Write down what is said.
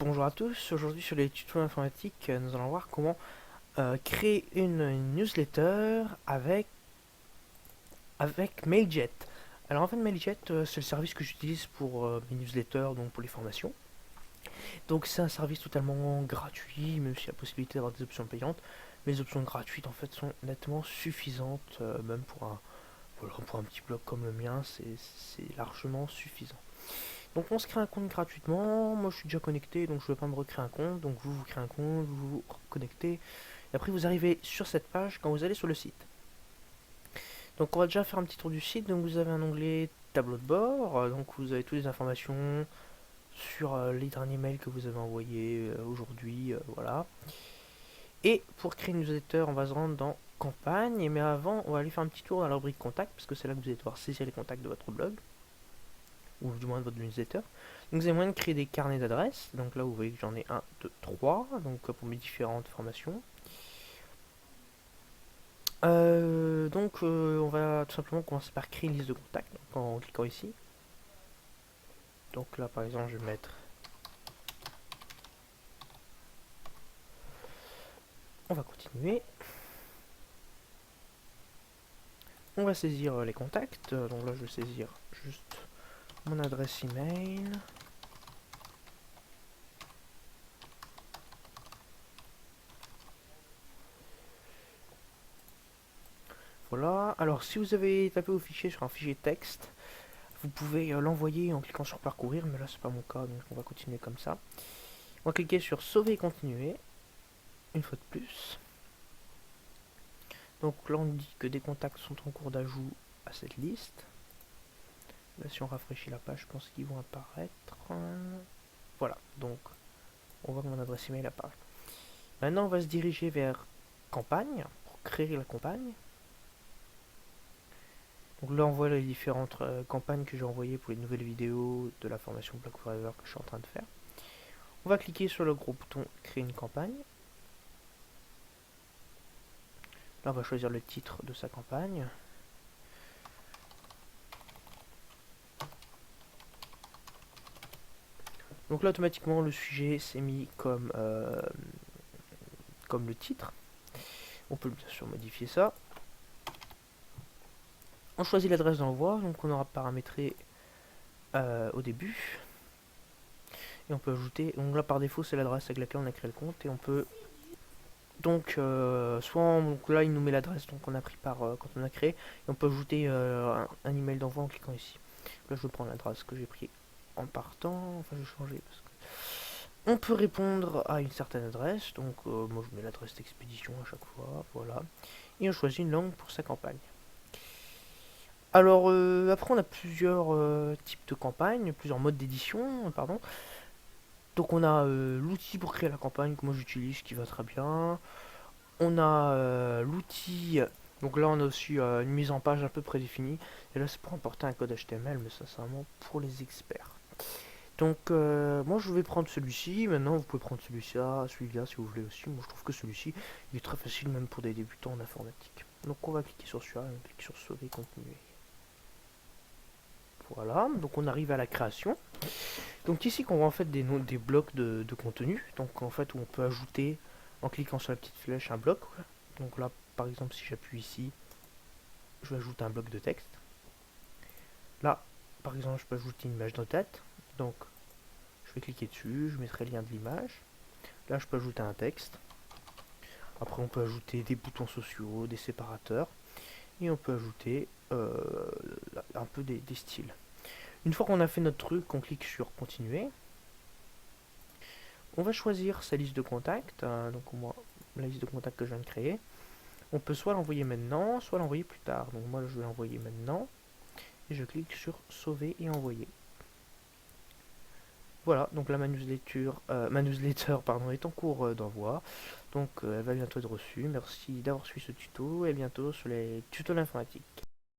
Bonjour à tous, aujourd'hui sur les tutos informatiques, nous allons voir comment créer une newsletter avec Mailjet. Alors en fait Mailjet c'est le service que j'utilise pour mes newsletters, donc pour les formations. Donc c'est un service totalement gratuit, même s'il y a la possibilité d'avoir des options payantes. Mais les options gratuites en fait sont nettement suffisantes, même pour un petit blog comme le mien, c'est largement suffisant. Donc on se crée un compte gratuitement, moi je suis déjà connecté donc je ne vais pas me recréer un compte, donc vous créez un compte, vous vous connectez, et après vous arrivez sur cette page quand vous allez sur le site. Donc on va déjà faire un petit tour du site, donc vous avez un onglet tableau de bord, donc vous avez toutes les informations sur les derniers mails que vous avez envoyés aujourd'hui, voilà. Et pour créer une newsletter, on va se rendre dans campagne, mais avant on va aller faire un petit tour dans la rubrique contact, parce que c'est là que vous allez devoir saisir les contacts de votre blog, ou du moins de votre newsletter. Donc vous avez moyen de créer des carnets d'adresses. Donc là vous voyez que j'en ai un, 2, 3. Donc pour mes différentes formations. On va tout simplement commencer par créer une liste de contacts donc, en cliquant ici. Donc là par exemple je vais mettre. On va continuer. On va saisir les contacts. Donc là je vais saisir juste mon adresse email. Voilà. Alors si vous avez tapé vos fichiers sur un fichier texte, vous pouvez l'envoyer en cliquant sur parcourir, mais là c'est pas mon cas, donc on va continuer comme ça. On va cliquer sur sauver et continuer, une fois de plus. Donc là on dit que des contacts sont en cours d'ajout à cette liste. Là si on rafraîchit la page, je pense qu'ils vont apparaître. Voilà, donc on voit que mon adresse email apparaît. Maintenant on va se diriger vers campagne, pour créer la campagne. Donc là on voit les différentes campagnes que j'ai envoyées pour les nouvelles vidéos de la formation Blog Forever que je suis en train de faire. On va cliquer sur le gros bouton créer une campagne. Là on va choisir le titre de sa campagne. Donc là automatiquement le sujet s'est mis comme le titre. On peut bien sûr modifier ça. On choisit l'adresse d'envoi, donc on aura paramétré au début. Et on peut ajouter, donc là par défaut c'est l'adresse avec laquelle on a créé le compte. Et on peut donc donc là il nous met l'adresse on a pris quand on a créé. Et on peut ajouter un email d'envoi en cliquant ici. Là je vais prendre l'adresse que j'ai pris en partant, enfin je vais changer parce que on peut répondre à une certaine adresse, donc moi je mets l'adresse d'expédition à chaque fois, voilà. Et on choisit une langue pour sa campagne. Alors après on a plusieurs types de campagnes, plusieurs modes d'édition, pardon. Donc on a l'outil pour créer la campagne que moi j'utilise qui va très bien. On a l'outil, donc là on a aussi une mise en page un peu prédéfinie. Et là c'est pour importer un code HTML, mais ça c'est vraiment pour les experts. Donc moi je vais prendre celui-ci, maintenant vous pouvez prendre celui-là si vous voulez aussi. Moi je trouve que celui-ci il est très facile même pour des débutants en informatique. Donc on va cliquer sur celui-là, on clique sur sauver, continuer. Voilà, donc on arrive à la création. Donc ici qu'on voit en fait des blocs de contenu. Donc en fait où on peut ajouter en cliquant sur la petite flèche un bloc. Donc là par exemple si j'appuie ici, je vais ajouter un bloc de texte. Là par exemple je peux ajouter une image de tête. Donc je vais cliquer dessus, je mettrai le lien de l'image. Là je peux ajouter un texte. Après on peut ajouter des boutons sociaux, des séparateurs. Et on peut ajouter un peu des styles. Une fois qu'on a fait notre truc, on clique sur continuer. On va choisir sa liste de contacts, donc moi, la liste de contacts que je viens de créer. On peut soit l'envoyer maintenant, soit l'envoyer plus tard. Donc moi je vais l'envoyer maintenant. Et je clique sur sauver et envoyer. Voilà, donc là ma newsletter pardon, est en cours d'envoi. Donc elle va bientôt être reçue. Merci d'avoir suivi ce tuto et à bientôt sur les tutos de l'informatique.